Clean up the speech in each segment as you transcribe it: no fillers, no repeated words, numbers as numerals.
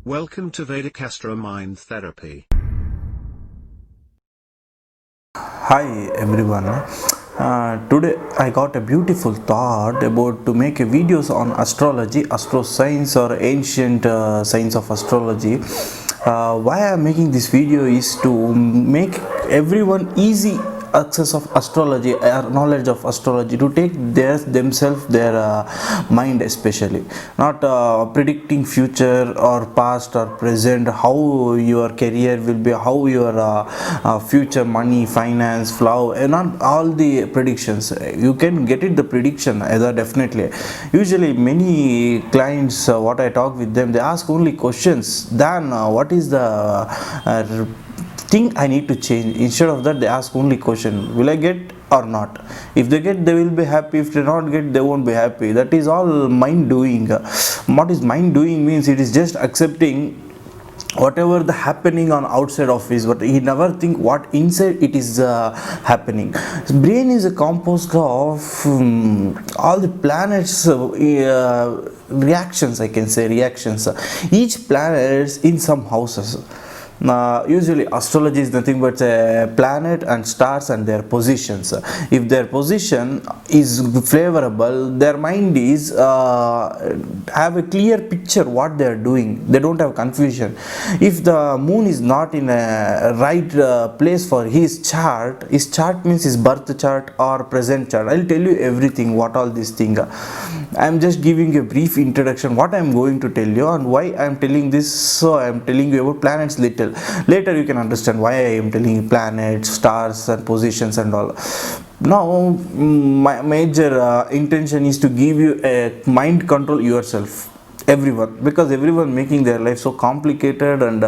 Welcome to Vedicastra Mind Therapy. Hi everyone. Today I got a beautiful thought about to make a videos on astrology, astro science or ancient science of astrology. Why I am making this video is to make everyone easy access of astrology or knowledge of astrology to take themselves their mind, especially not predicting future or past or present, how your career will be, how your future money, finance flow, and not all the predictions. You can get it the prediction either, definitely. Usually many clients, what I talk with them, they ask only questions than what is the thing I need to change. Instead of that, they ask only question: will I get or not? If they get, they will be happy. If they not get, they won't be happy. That is all mind doing. What is mind doing means it is just accepting whatever the happening on outside of his, but he never think what inside it is happening. Brain is a composed of all the planets reactions, I can say reactions. Each planet in some houses. Usually astrology is nothing but a planet and stars and their positions. If their position is favorable, their mind is have a clear picture what they are doing. They don't have confusion. If the moon is not in a right place for his chart means his birth chart or present chart. I'll tell you everything what all these things. I'm just giving a brief introduction what I'm going to tell you and why I'm telling this. So I'm telling you about planets little. Later you can understand why I am telling you planets, stars and positions and all. Now my major intention is to give you a mind control yourself, everyone, because everyone making their life so complicated, and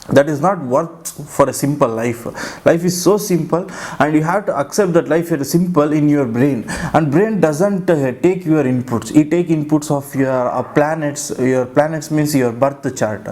that is not worth for a simple life. Life is so simple, and you have to accept that life is simple in your brain. And brain doesn't take your inputs. It take inputs of your planets. Your planets means your birth chart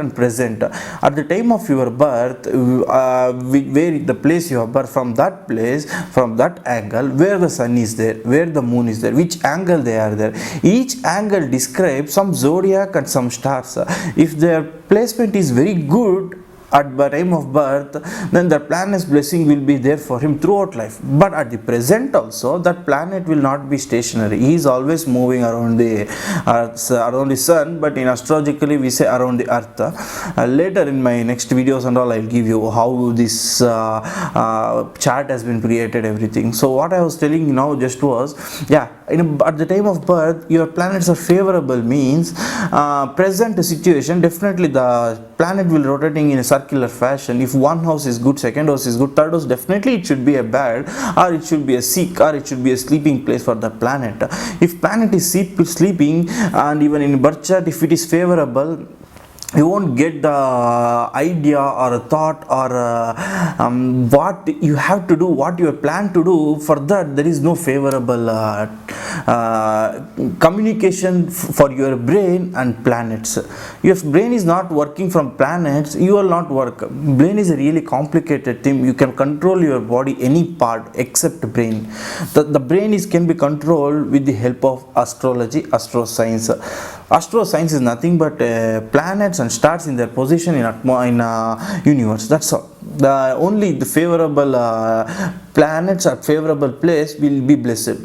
and present. At the time of your birth, where the place you are birth, from that place, from that angle, where the sun is there, where the moon is there, which angle they are there. Each angle describes some zodiac and some stars. If their placement is very good at the time of birth, then the planet's blessing will be there for him throughout life. But at the present also, that planet will not be stationary. He is always moving around the earth, around the sun, but in astrologically we say around the earth. Later in my next videos and all, I'll give you how this chart has been created, everything. So what I was telling you now just was, at the time of birth, your planets are favorable means present situation, definitely the planet will rotating in a circular fashion. If one house is good, second house is good, third house definitely it should be a bad, or it should be a sick, or it should be a sleeping place for the planet. If planet is sleeping, and even in birth chart if it is favorable, you won't get the idea or a thought or what you have to do, what you plan to do. For that, there is no favorable communication for your brain and planets. If brain is not working from planets, you will not work. Brain is a really complicated thing. You can control your body, any part except brain. The brain can be controlled with the help of astrology, astroscience. Astroscience is nothing but planets and stars in their position in universe. That's all. Only the favorable planets at favorable place will be blessed.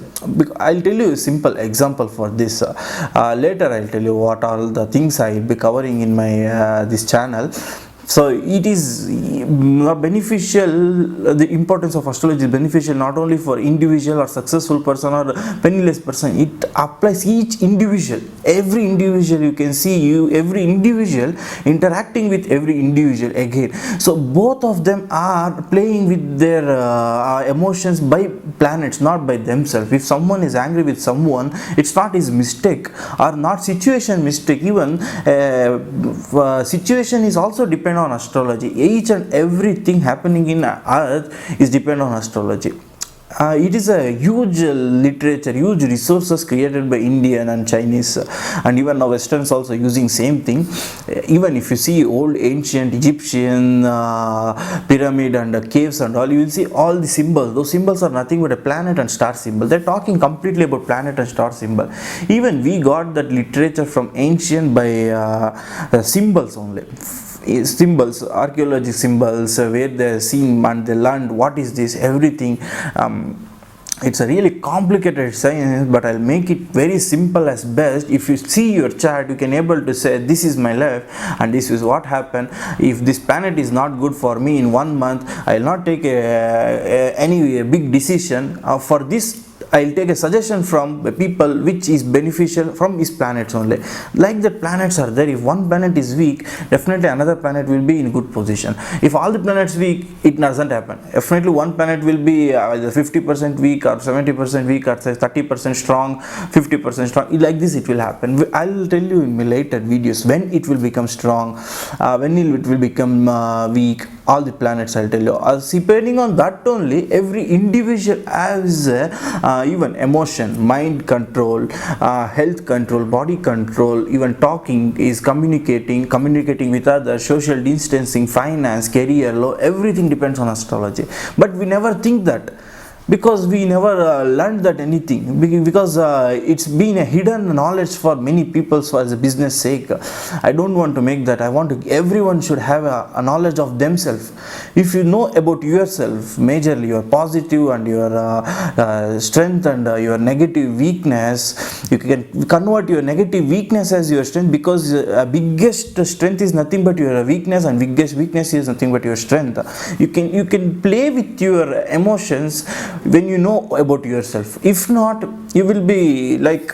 I'll tell you a simple example for this. Later I'll tell you what all the things I'll be covering in my this channel. So it is beneficial. The importance of astrology is beneficial not only for individual or successful person or penniless person. It applies each individual. Every individual, you can see every individual interacting with every individual again. So both of them are playing with their emotions by planets, not by themselves. If someone is angry with someone, it's not his mistake or not situation mistake. Even situation is also depend on astrology. Each and everything happening in earth is depend on astrology. It is a huge literature, huge resources created by Indian and Chinese, and even now Westerns also using same thing. Even if you see old ancient Egyptian pyramid and caves and all, you will see all the symbols. Those symbols are nothing but a planet and star symbol. They're talking completely about planet and star symbol. Even we got that literature from ancient by symbols only. Symbols, archaeological symbols, where they seen and they learned what is this, everything. It's a really complicated science, but I'll make it very simple as best. If you see your chart, you can able to say this is my life and this is what happened. If this planet is not good for me in 1 month, I'll not take any big decision. For this, I'll take a suggestion from the people which is beneficial from his planets only. Like the planets are there, if one planet is weak, definitely another planet will be in good position. If all the planets weak, it doesn't happen. Definitely one planet will be either 50% weak or 70% weak or 30% strong, 50% strong. Like this it will happen. I'll tell you in my later videos when it will become strong, when it will become weak. All the planets I'll tell you. Depending on that only, every individual has even emotion, mind control, health control, body control, even talking is communicating with others, social distancing, finance, career, law, everything depends on astrology. But we never think that, because we never learned that anything, because it's been a hidden knowledge for many people for as a business sake. I don't want to make that. I want to, everyone should have a knowledge of themselves. If you know about yourself majorly, your positive and your strength and your negative weakness, you can convert your negative weakness as your strength, because biggest strength is nothing but your weakness, and biggest weakness is nothing but your strength. You can play with your emotions when you know about yourself. If not, you will be like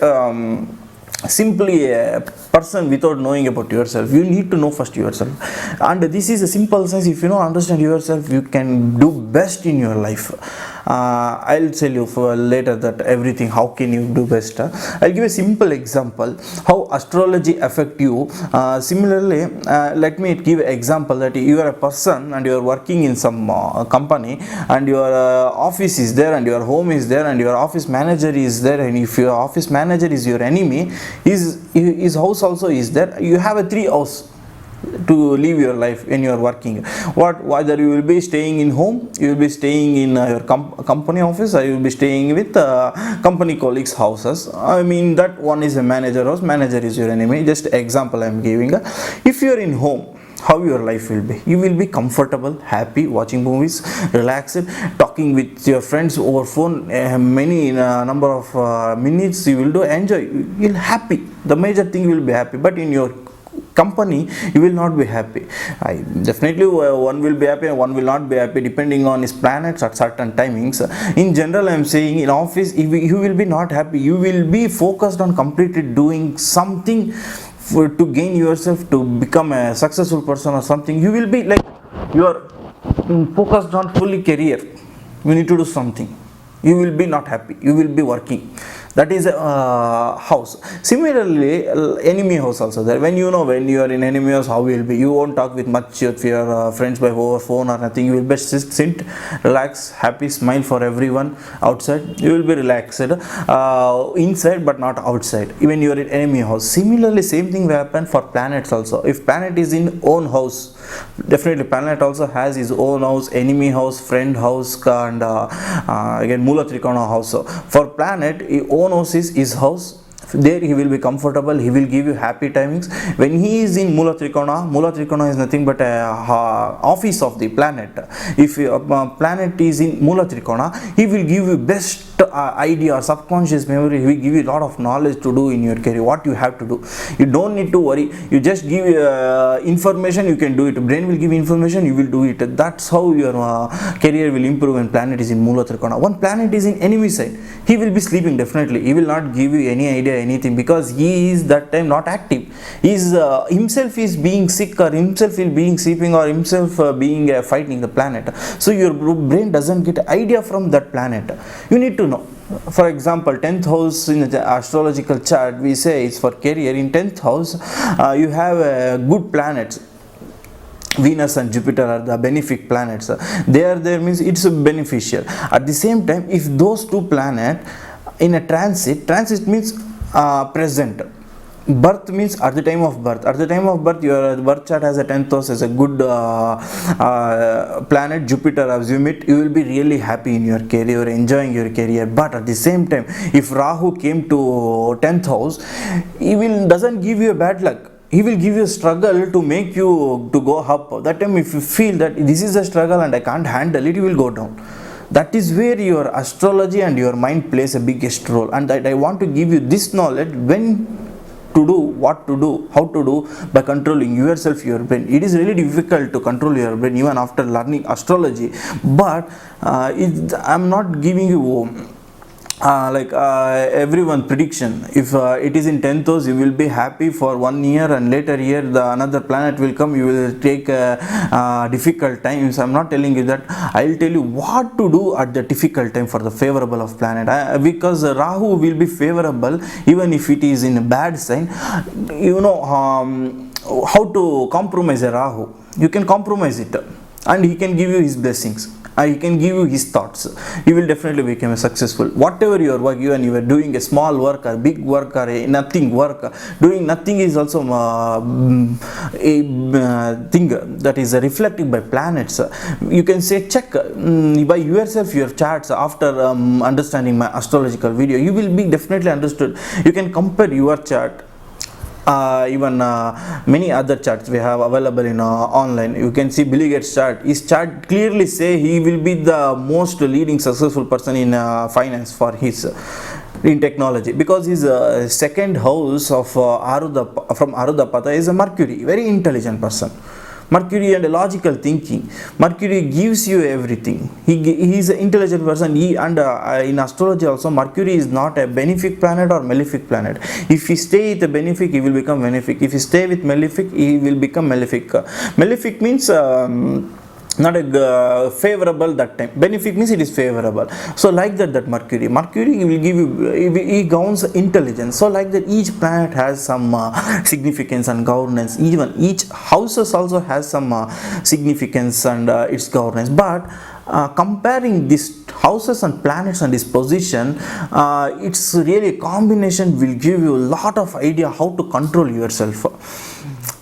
simply a person without knowing about yourself. You need to know first yourself, and this is a simple sense. If you don't understand yourself, you can do best in your life. I'll tell you for later that everything, how can you do best. I'll give a simple example how astrology affect you. Similarly, let me give an example that you are a person and you are working in some company, and your office is there and your home is there and your office manager is there, and if your office manager is your enemy, his house also is there. You have a 3 house to live your life when you are working. Whether you will be staying in home, you will be staying in your company office, or you will be staying with company colleagues' houses. I mean, that one is a manager house, manager is your enemy. Just example I am giving. If you are in home, how your life will be? You will be comfortable, happy, watching movies, relaxed, talking with your friends over phone, many number of minutes you will do, enjoy, you will happy. The major thing, you will be happy. But in your company, you will not be happy. Definitely one will be happy and one will not be happy, depending on his planets at certain timings. In general, I am saying in office, you will be not happy. You will be focused on completely doing something to gain yourself, to become a successful person or something. You will be like, you are focused on fully career. You need to do something. You will be not happy. You will be working. That is a house. Similarly, enemy house also there. When you are in enemy house, how you will be? You won't talk with much with your friends by over phone or nothing. You will be sit, relax, happy, smile for everyone. Outside, you will be relaxed. Inside, but not outside. Even you are in enemy house. Similarly, same thing will happen for planets also. If planet is in own house, definitely planet also has his own house, enemy house, friend house, and again Mula Trikona house. So for planet, own house is his house. There he will be comfortable, he will give you happy timings. When he is in Mula Trikona is nothing but a office of the planet. If planet is in Mula Trikona, he will give you best idea or subconscious memory. He will give you a lot of knowledge to do in your career, what you have to do. You don't need to worry, you just give information, you can do it. Brain will give information, you will do it. That's how your career will improve when planet is in Mula Trikona. One planet is in enemy side, he will be sleeping definitely. He will not give you any idea, anything, because he is that time not active. He is himself is being sick, or himself is being sleeping, or himself being fighting the planet. So your brain doesn't get idea from that planet. You need to know. For example, 10th house in the astrological chart, we say it's for career. In 10th house, you have good planets. Venus and Jupiter are the benefic planets. They are there means it's beneficial. At the same time, if those two planets in a transit means present. Birth means at the time of birth. At the time of birth, your birth chart has a 10th house as a good planet, Jupiter, assume it, you will be really happy in your career, enjoying your career. But at the same time, if Rahu came to 10th house, he doesn't give you a bad luck. He will give you a struggle to make you to go up. That time, if you feel that this is a struggle and I can't handle it, you will go down. That is where your astrology and your mind plays a biggest role. And that I want to give you this knowledge when to do, what to do, how to do by controlling yourself, your brain. It is really difficult to control your brain even after learning astrology. But I'm not giving you everyone prediction. If it is in 10th house, you will be happy for 1 year, and later year another planet will come, you will take difficult times. I'm not telling you that. I'll tell you what to do at the difficult time for the favorable of planet, because Rahu will be favorable even if it is in a bad sign. You know how to compromise a Rahu. You can compromise it and he can give you his blessings. He can give you his thoughts. You will definitely become a successful. Whatever your work, even you are doing a small work or big work or a nothing work, doing nothing is also a thing that is reflected by planets. You can say check by yourself your charts after understanding my astrological video. You will be definitely understood. You can compare your chart. Even many other charts we have available in online. You can see Bill Gates chart. His chart clearly say he will be the most leading successful person in finance for his in technology, because his second house of from Arudapata is a Mercury, very intelligent person. Mercury and logical thinking. Mercury gives you everything. He is an intelligent person. In astrology also, Mercury is not a benefic planet or malefic planet. If he stay with the benefic, he will become benefic. If he stay with malefic, he will become malefic. Malefic means not a favorable that time. Benefic means it is favorable. So like that Mercury will give you, he governs intelligence. So like that each planet has some significance and governance. Even each houses also has some significance and its governance. But comparing these houses and planets and its position, it's really a combination will give you a lot of idea how to control yourself.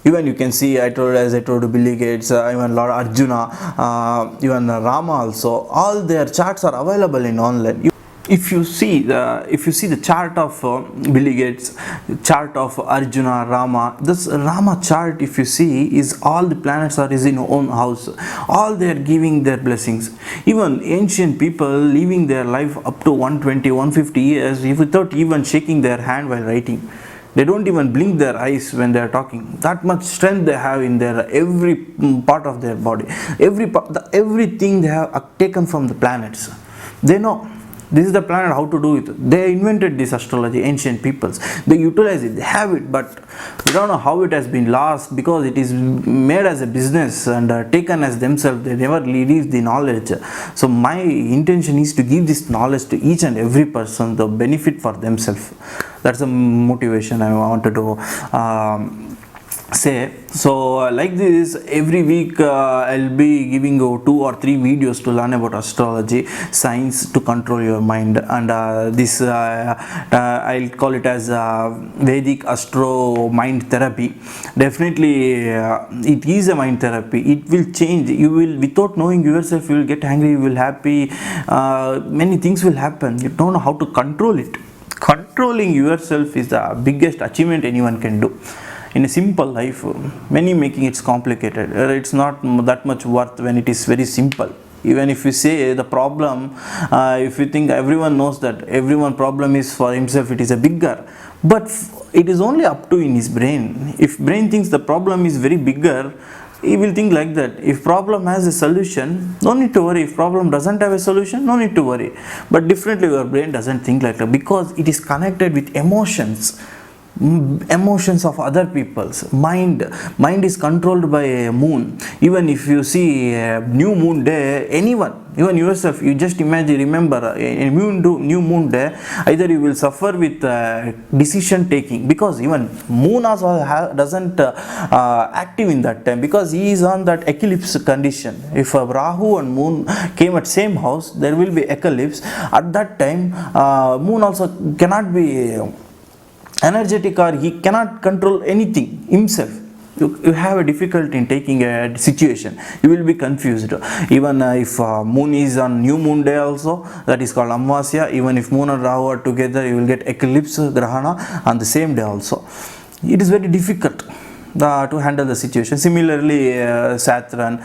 Even you can see, as I told you, Bill Gates, even Lord Arjuna, even Rama also, all their charts are available in online. If you see the chart of Bill Gates, chart of Arjuna, Rama, this Rama chart, if you see, is all the planets are is in own house. All they are giving their blessings. Even ancient people living their life up to 120, 150 years without even shaking their hand while writing. They don't even blink their eyes when they are talking. That much strength they have in their every part of their body. Everything they have taken from the planets. They know this is the planet, how to do it. They invented this astrology, ancient peoples. They utilize it, they have it, but we don't know how it has been lost, because it is made as a business and taken as themselves. They never release the knowledge. So my intention is to give this knowledge to each and every person, the benefit for themselves. That's the motivation I wanted to say. So like this, every week I'll be giving you 2 or 3 videos to learn about astrology, science to control your mind, and this I'll call it as Vedic Astro Mind Therapy. Definitely it is a mind therapy. It will change. You will, without knowing yourself, you will get angry, you will happy, many things will happen. You don't know how to control it. Controlling yourself is the biggest achievement anyone can do in a simple life. Many making it complicated. It's not that much worth when it is very simple. Even if you say the problem, if you think everyone knows that everyone problem is for himself, it is a bigger, but it is only up to in his brain. If brain thinks the problem is very bigger, he will think like that. If problem has a solution, no need to worry. If problem doesn't have a solution, no need to worry. But differently, your brain doesn't think like that, because it is connected with emotions of other people's mind is controlled by a moon. Even if you see a new moon day, anyone even yourself, you just imagine, remember a new moon day, either you will suffer with decision taking, because even moon also doesn't active in that time, because he is on that eclipse condition. If Rahu and moon came at same house, there will be eclipse. At that time moon also cannot be energetic, or he cannot control anything himself. You have a difficulty in taking a situation, you will be confused. Even if moon is on new moon day also, that is called Amvasya, even if moon and Rahu are together, you will get eclipse grahana on the same day also. It is very difficult to handle the situation. Similarly Saturn,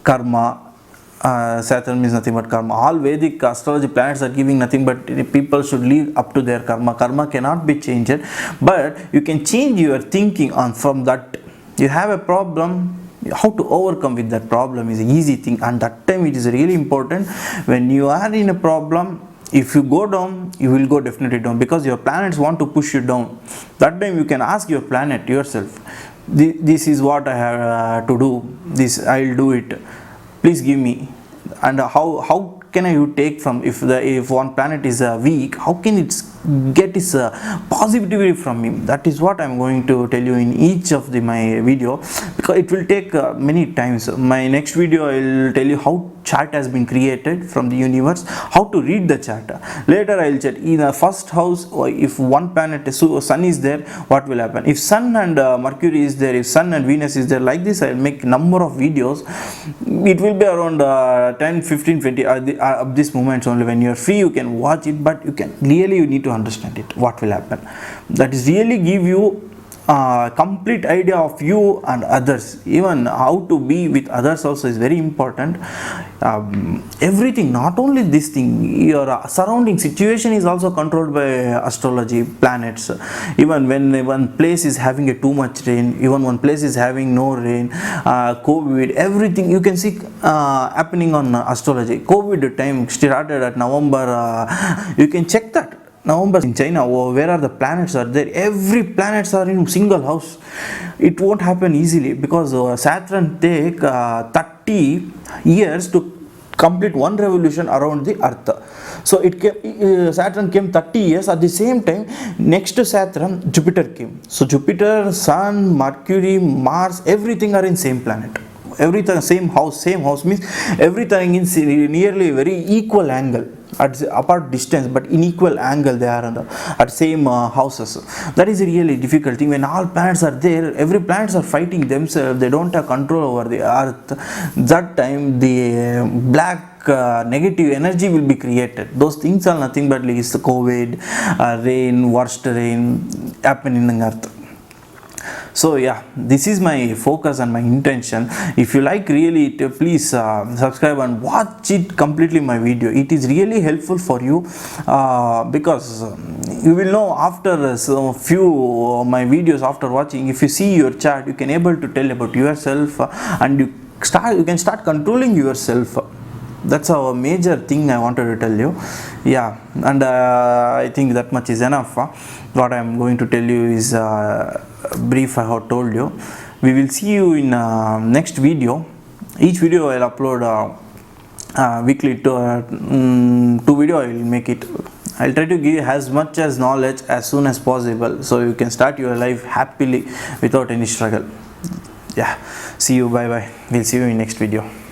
karma, Saturn means nothing but karma. All Vedic astrology planets are giving nothing but people should live up to their karma. Karma cannot be changed, but you can change your thinking on from that. You have a problem, how to overcome with that problem is an easy thing, and that time it is really important. When you are in a problem, if you go down, you will go definitely down, because your planets want to push you down. That time you can ask your planet yourself, this is what I have to do, this I will do it, please give me. And how can you take from, if one planet is weak, how can it get its positivity from him? That is what I am going to tell you in each of my video, because it will take many times. My next video I will tell you how chart has been created from the universe, how to read the chart. Later I will check in the first house, if one planet, sun is there, what will happen. If sun and Mercury is there, if sun and Venus is there, like this I will make number of videos. It will be around 10, 15, 20 of these moments only. When you are free you can watch it, but you need to understand it, what will happen. That is really give you complete idea of you and others. Even how to be with others also is very important. Everything, not only this thing, your surrounding situation is also controlled by astrology, planets. Even when one place is having a too much rain, even one place is having no rain, COVID, everything you can see happening on astrology. COVID time started at November, you can check that. November in China, where are the planets are there, every planets are in single house. It won't happen easily, because Saturn take 30 years to complete one revolution around the earth. So it came, Saturn came 30 years. At the same time, next to Saturn Jupiter came. So Jupiter, Sun, Mercury, Mars, everything are in same planet. Everything same house means everything is nearly very equal angle, at apart distance, but in equal angle they are at same houses. That is a really difficult thing. When all planets are there, every planets are fighting themselves, they don't have control over the earth. That time the black negative energy will be created. Those things are nothing but like the COVID, rain, worst rain happening in earth. So yeah, this is my focus and my intention. If you like really it, please subscribe and watch it completely my video. It is really helpful for you, because you will know after few my videos, after watching, if you see your chart, you can able to tell about yourself, and you can start controlling yourself. That's a major thing I wanted to tell you. Yeah, and I think that much is enough. What I am going to tell you is brief. I have told you. We will see you in next video. Each video I will upload weekly. Two video I will make it. I'll try to give as much as knowledge as soon as possible, so you can start your life happily without any struggle. Yeah, see you. Bye bye. We'll see you in next video.